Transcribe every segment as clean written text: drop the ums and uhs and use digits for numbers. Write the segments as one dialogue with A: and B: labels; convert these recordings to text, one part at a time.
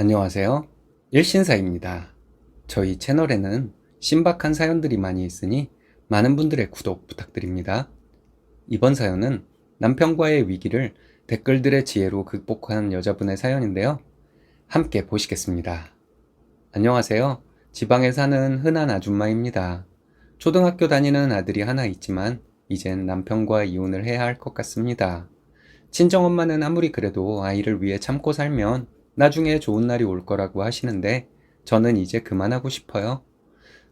A: 안녕하세요. 일신사입니다. 저희 채널에는 신박한 사연들이 많이 있으니 많은 분들의 구독 부탁드립니다. 이번 사연은 남편과의 위기를 댓글들의 지혜로 극복한 여자분의 사연인데요. 함께 보시겠습니다. 안녕하세요. 지방에 사는 흔한 아줌마입니다. 초등학교 다니는 아들이 하나 있지만 이젠 남편과 이혼을 해야 할 것 같습니다. 친정엄마는 아무리 그래도 아이를 위해 참고 살면 나중에 좋은 날이 올 거라고 하시는데 저는 이제 그만하고 싶어요.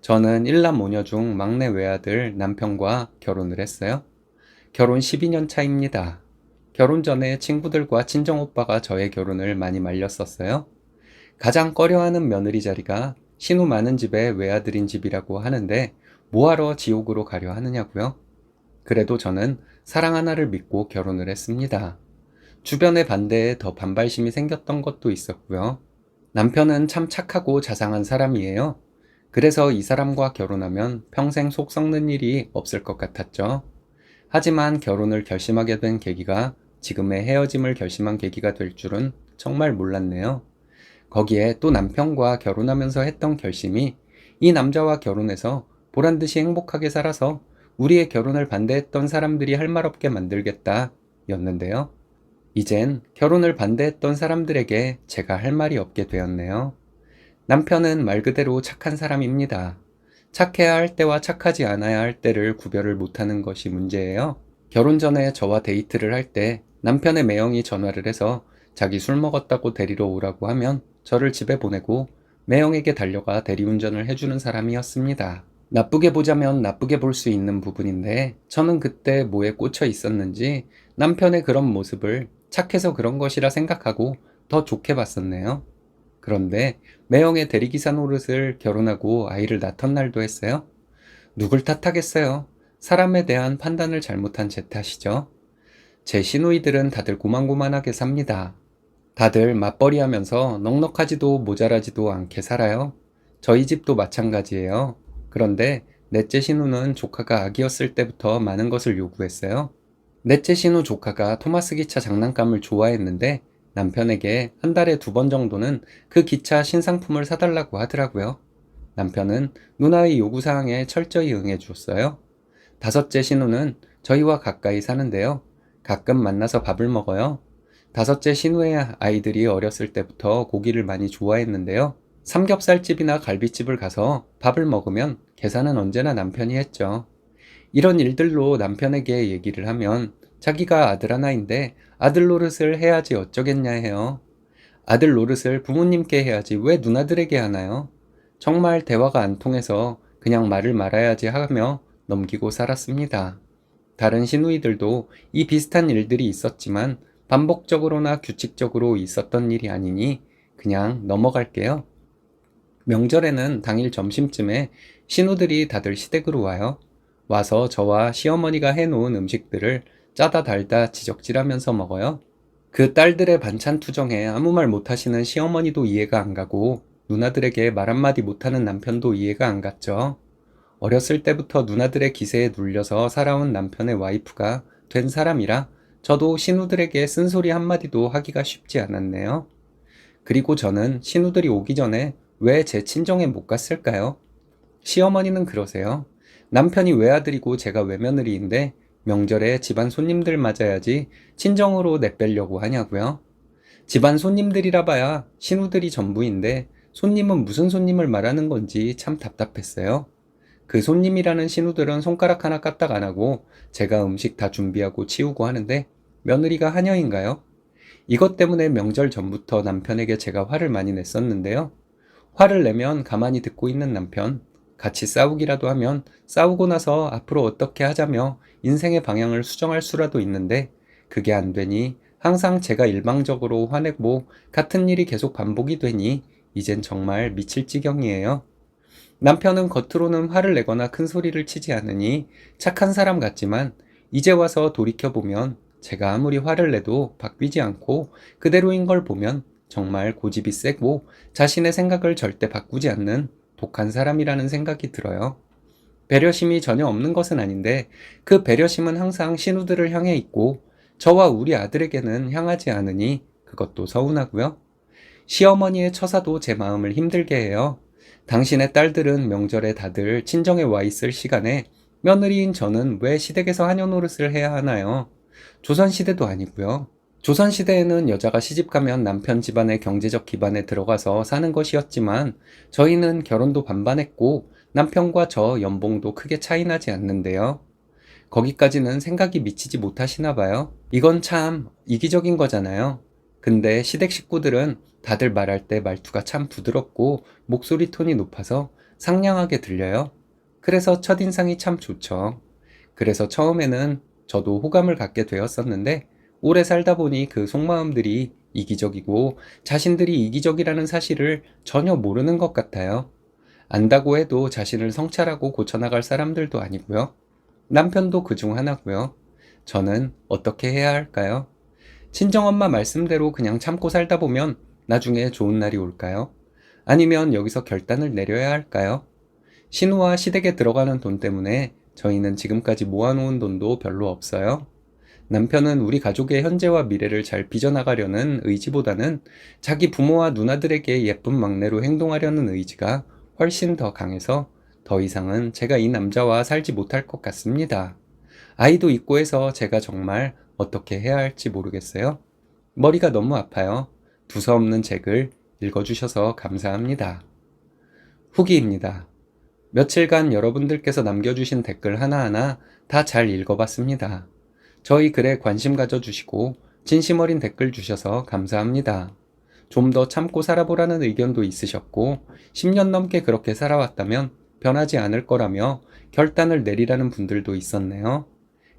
A: 저는 일남 모녀 중 막내 외아들 남편과 결혼을 했어요. 결혼 12년 차입니다. 결혼 전에 친구들과 친정오빠가 저의 결혼을 많이 말렸었어요. 가장 꺼려하는 며느리 자리가 신우 많은 집의 외아들인 집이라고 하는데 뭐하러 지옥으로 가려 하느냐고요? 그래도 저는 사랑 하나를 믿고 결혼을 했습니다. 주변의 반대에 더 반발심이 생겼던 것도 있었고요. 남편은 참 착하고 자상한 사람이에요. 그래서 이 사람과 결혼하면 평생 속 썩는 일이 없을 것 같았죠. 하지만 결혼을 결심하게 된 계기가 지금의 헤어짐을 결심한 계기가 될 줄은 정말 몰랐네요. 거기에 또 남편과 결혼하면서 했던 결심이 이 남자와 결혼해서 보란듯이 행복하게 살아서 우리의 결혼을 반대했던 사람들이 할 말 없게 만들겠다 였는데요. 이젠 결혼을 반대했던 사람들에게 제가 할 말이 없게 되었네요. 남편은 말 그대로 착한 사람입니다. 착해야 할 때와 착하지 않아야 할 때를 구별을 못하는 것이 문제예요. 결혼 전에 저와 데이트를 할 때 남편의 매형이 전화를 해서 자기 술 먹었다고 데리러 오라고 하면 저를 집에 보내고 매형에게 달려가 대리운전을 해주는 사람이었습니다. 나쁘게 보자면 나쁘게 볼 수 있는 부분인데 저는 그때 뭐에 꽂혀 있었는지 남편의 그런 모습을 착해서 그런 것이라 생각하고 더 좋게 봤었네요. 그런데 매형의 대리기사 노릇을 결혼하고 아이를 낳던 날도 했어요. 누굴 탓하겠어요? 사람에 대한 판단을 잘못한 제 탓이죠. 제 시누이들은 다들 고만고만하게 삽니다. 다들 맞벌이 하면서 넉넉하지도 모자라지도 않게 살아요. 저희 집도 마찬가지예요. 그런데 넷째 신우는 조카가 아기였을 때부터 많은 것을 요구했어요. 넷째 신우 조카가 토마스 기차 장난감을 좋아했는데 남편에게 한 달에 2번 정도는 그 기차 신상품을 사달라고 하더라고요. 남편은 누나의 요구사항에 철저히 응해줬어요. 다섯째 신우는 저희와 가까이 사는데요. 가끔 만나서 밥을 먹어요. 다섯째 신우의 아이들이 어렸을 때부터 고기를 많이 좋아했는데요. 삼겹살집이나 갈비집을 가서 밥을 먹으면 계산은 언제나 남편이 했죠. 이런 일들로 남편에게 얘기를 하면 자기가 아들 하나인데 아들 노릇을 해야지 어쩌겠냐 해요. 아들 노릇을 부모님께 해야지 왜 누나들에게 하나요? 정말 대화가 안 통해서 그냥 말을 말아야지 하며 넘기고 살았습니다. 다른 시누이들도 이 비슷한 일들이 있었지만 반복적으로나 규칙적으로 있었던 일이 아니니 그냥 넘어갈게요. 명절에는 당일 점심쯤에 신우들이 다들 시댁으로 와요. 와서 저와 시어머니가 해놓은 음식들을 짜다 달다 지적질하면서 먹어요. 그 딸들의 반찬 투정에 아무 말 못하시는 시어머니도 이해가 안 가고 누나들에게 말 한마디 못하는 남편도 이해가 안 갔죠. 어렸을 때부터 누나들의 기세에 눌려서 살아온 남편의 와이프가 된 사람이라 저도 신우들에게 쓴소리 한마디도 하기가 쉽지 않았네요. 그리고 저는 신우들이 오기 전에 왜 제 친정에 못 갔을까요? 시어머니는 그러세요. 남편이 외아들이고 제가 외며느리인데 명절에 집안 손님들 맞아야지 친정으로 내빼려고 하냐고요? 집안 손님들이라 봐야 신우들이 전부인데 손님은 무슨 손님을 말하는 건지 참 답답했어요. 그 손님이라는 신우들은 손가락 하나 까딱 안 하고 제가 음식 다 준비하고 치우고 하는데 며느리가 하녀인가요? 이것 때문에 명절 전부터 남편에게 제가 화를 많이 냈었는데요. 화를 내면 가만히 듣고 있는 남편, 같이 싸우기라도 하면 싸우고 나서 앞으로 어떻게 하자며 인생의 방향을 수정할 수라도 있는데 그게 안 되니 항상 제가 일방적으로 화내고 같은 일이 계속 반복이 되니 이젠 정말 미칠 지경이에요. 남편은 겉으로는 화를 내거나 큰 소리를 치지 않으니 착한 사람 같지만 이제 와서 돌이켜보면 제가 아무리 화를 내도 바뀌지 않고 그대로인 걸 보면 정말 고집이 세고 자신의 생각을 절대 바꾸지 않는 독한 사람이라는 생각이 들어요. 배려심이 전혀 없는 것은 아닌데 그 배려심은 항상 신우들을 향해 있고 저와 우리 아들에게는 향하지 않으니 그것도 서운하고요. 시어머니의 처사도 제 마음을 힘들게 해요. 당신의 딸들은 명절에 다들 친정에 와 있을 시간에 며느리인 저는 왜 시댁에서 하녀 노릇을 해야 하나요? 조선시대도 아니고요. 조선시대에는 여자가 시집가면 남편 집안의 경제적 기반에 들어가서 사는 것이었지만 저희는 결혼도 반반했고 남편과 저 연봉도 크게 차이 나지 않는데요. 거기까지는 생각이 미치지 못하시나 봐요. 이건 참 이기적인 거잖아요. 근데 시댁 식구들은 다들 말할 때 말투가 참 부드럽고 목소리 톤이 높아서 상냥하게 들려요. 그래서 첫인상이 참 좋죠. 그래서 처음에는 저도 호감을 갖게 되었었는데 오래 살다 보니 그 속마음들이 이기적이고 자신들이 이기적이라는 사실을 전혀 모르는 것 같아요. 안다고 해도 자신을 성찰하고 고쳐나갈 사람들도 아니고요. 남편도 그중 하나고요. 저는 어떻게 해야 할까요? 친정엄마 말씀대로 그냥 참고 살다 보면 나중에 좋은 날이 올까요? 아니면 여기서 결단을 내려야 할까요? 신우와 시댁에 들어가는 돈 때문에 저희는 지금까지 모아놓은 돈도 별로 없어요. 남편은 우리 가족의 현재와 미래를 잘 빚어나가려는 의지보다는 자기 부모와 누나들에게 예쁜 막내로 행동하려는 의지가 훨씬 더 강해서 더 이상은 제가 이 남자와 살지 못할 것 같습니다. 아이도 있고 해서 제가 정말 어떻게 해야 할지 모르겠어요. 머리가 너무 아파요. 두서없는 책을 읽어주셔서 감사합니다. 후기입니다. 며칠간 여러분들께서 남겨주신 댓글 하나하나 다 잘 읽어봤습니다. 저희 글에 관심 가져주시고 진심 어린 댓글 주셔서 감사합니다. 좀 더 참고 살아보라는 의견도 있으셨고 10년 넘게 그렇게 살아왔다면 변하지 않을 거라며 결단을 내리라는 분들도 있었네요.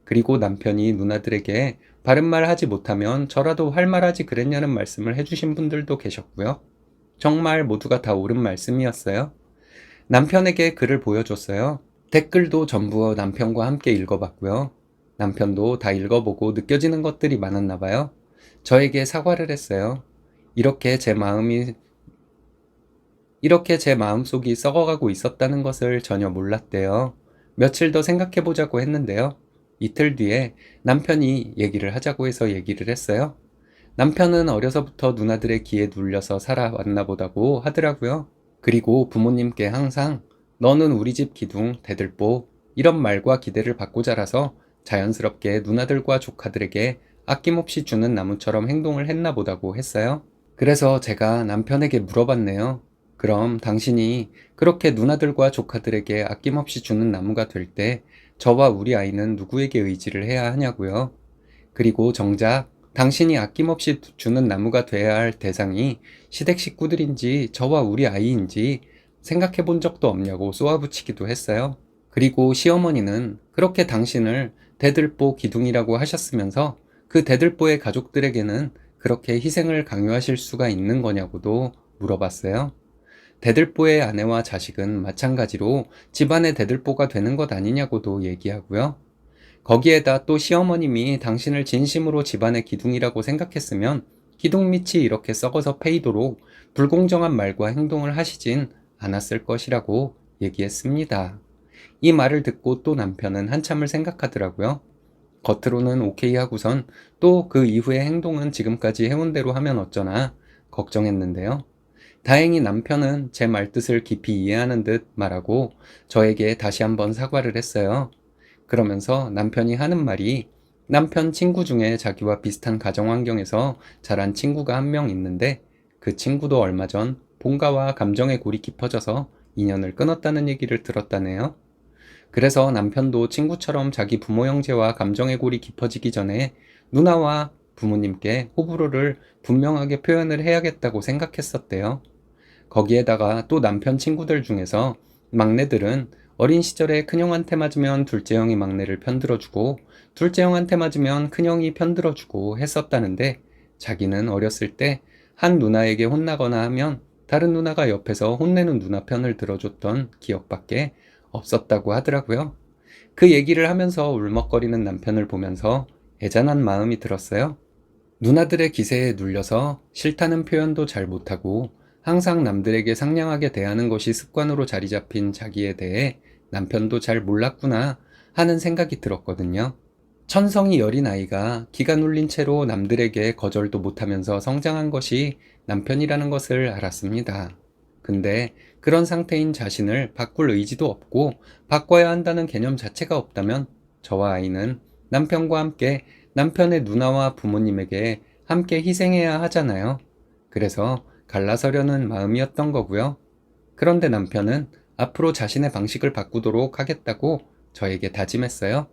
A: 그리고 남편이 누나들에게 바른 말 하지 못하면 저라도 할 말 하지 그랬냐는 말씀을 해주신 분들도 계셨고요. 정말 모두가 다 옳은 말씀이었어요. 남편에게 글을 보여줬어요. 댓글도 전부 남편과 함께 읽어봤고요. 남편도 다 읽어보고 느껴지는 것들이 많았나 봐요. 저에게 사과를 했어요. 이렇게 제 마음속이 썩어가고 있었다는 것을 전혀 몰랐대요. 며칠 더 생각해보자고 했는데요. 이틀 뒤에 남편이 얘기를 하자고 해서 얘기를 했어요. 남편은 어려서부터 누나들의 기에 눌려서 살아왔나 보다고 하더라고요. 그리고 부모님께 항상 너는 우리 집 기둥, 대들보 이런 말과 기대를 받고 자라서 자연스럽게 누나들과 조카들에게 아낌없이 주는 나무처럼 행동을 했나 보다고 했어요. 그래서 제가 남편에게 물어봤네요. 그럼 당신이 그렇게 누나들과 조카들에게 아낌없이 주는 나무가 될 때 저와 우리 아이는 누구에게 의지를 해야 하냐고요. 그리고 정작 당신이 아낌없이 주는 나무가 돼야 할 대상이 시댁 식구들인지 저와 우리 아이인지 생각해 본 적도 없냐고 쏘아붙이기도 했어요. 그리고 시어머니는 그렇게 당신을 대들보 기둥이라고 하셨으면서 그 대들보의 가족들에게는 그렇게 희생을 강요하실 수가 있는 거냐고도 물어봤어요. 대들보의 아내와 자식은 마찬가지로 집안의 대들보가 되는 것 아니냐고도 얘기하고요. 거기에다 또 시어머님이 당신을 진심으로 집안의 기둥이라고 생각했으면 기둥 밑이 이렇게 썩어서 패이도록 불공정한 말과 행동을 하시진 않았을 것이라고 얘기했습니다. 이 말을 듣고 또 남편은 한참을 생각하더라고요. 겉으로는 오케이 하고선 또 그 이후의 행동은 지금까지 해온 대로 하면 어쩌나 걱정했는데요. 다행히 남편은 제 말뜻을 깊이 이해하는 듯 말하고 저에게 다시 한번 사과를 했어요. 그러면서 남편이 하는 말이 남편 친구 중에 자기와 비슷한 가정 환경에서 자란 친구가 한 명 있는데 그 친구도 얼마 전 본가와 감정의 골이 깊어져서 인연을 끊었다는 얘기를 들었다네요. 그래서 남편도 친구처럼 자기 부모 형제와 감정의 골이 깊어지기 전에 누나와 부모님께 호불호를 분명하게 표현을 해야겠다고 생각했었대요. 거기에다가 또 남편 친구들 중에서 막내들은 어린 시절에 큰형한테 맞으면 둘째 형이 막내를 편들어주고 둘째 형한테 맞으면 큰형이 편들어주고 했었다는데 자기는 어렸을 때 한 누나에게 혼나거나 하면 다른 누나가 옆에서 혼내는 누나 편을 들어줬던 기억밖에 없었다고 하더라고요. 그 얘기를 하면서 울먹거리는 남편을 보면서 애잔한 마음이 들었어요. 누나들의 기세에 눌려서 싫다는 표현도 잘 못하고 항상 남들에게 상냥하게 대하는 것이 습관으로 자리 잡힌 자기에 대해 남편도 잘 몰랐구나 하는 생각이 들었거든요. 천성이 여린 아이가 기가 눌린 채로 남들에게 거절도 못하면서 성장한 것이 남편이라는 것을 알았습니다. 근데 그런 상태인 자신을 바꿀 의지도 없고 바꿔야 한다는 개념 자체가 없다면 저와 아이는 남편과 함께 남편의 누나와 부모님에게 함께 희생해야 하잖아요. 그래서 갈라서려는 마음이었던 거고요. 그런데 남편은 앞으로 자신의 방식을 바꾸도록 하겠다고 저에게 다짐했어요.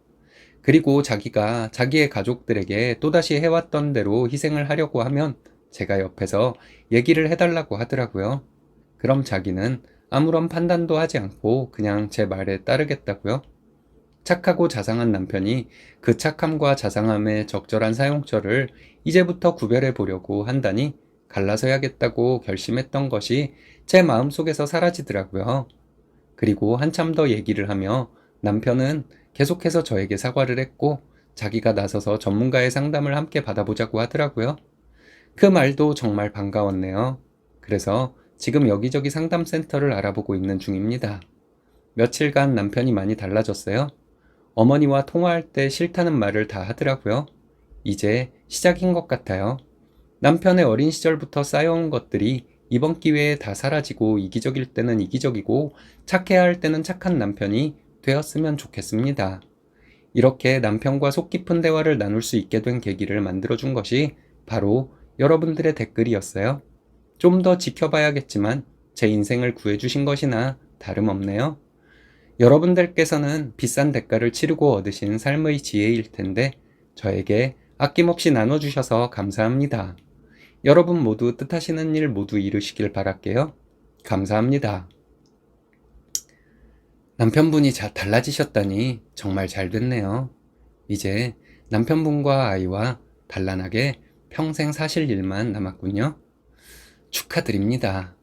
A: 그리고 자기가 자기의 가족들에게 또다시 해왔던 대로 희생을 하려고 하면 제가 옆에서 얘기를 해달라고 하더라고요. 그럼 자기는 아무런 판단도 하지 않고 그냥 제 말에 따르겠다고요. 착하고 자상한 남편이 그 착함과 자상함의 적절한 사용처를 이제부터 구별해 보려고 한다니 갈라서야겠다고 결심했던 것이 제 마음속에서 사라지더라고요. 그리고 한참 더 얘기를 하며 남편은 계속해서 저에게 사과를 했고 자기가 나서서 전문가의 상담을 함께 받아보자고 하더라고요. 그 말도 정말 반가웠네요. 그래서 지금 여기저기 상담센터를 알아보고 있는 중입니다. 며칠간 남편이 많이 달라졌어요. 어머니와 통화할 때 싫다는 말을 다 하더라고요. 이제 시작인 것 같아요. 남편의 어린 시절부터 쌓여온 것들이 이번 기회에 다 사라지고 이기적일 때는 이기적이고 착해야 할 때는 착한 남편이 되었으면 좋겠습니다. 이렇게 남편과 속 깊은 대화를 나눌 수 있게 된 계기를 만들어준 것이 바로 여러분들의 댓글이었어요. 좀 더 지켜봐야겠지만 제 인생을 구해주신 것이나 다름없네요. 여러분들께서는 비싼 대가를 치르고 얻으신 삶의 지혜일 텐데 저에게 아낌없이 나눠주셔서 감사합니다. 여러분 모두 뜻하시는 일 모두 이루시길 바랄게요. 감사합니다. 남편분이 달라지셨다니 정말 잘 됐네요. 이제 남편분과 아이와 단란하게 평생 사실 일만 남았군요. 축하드립니다.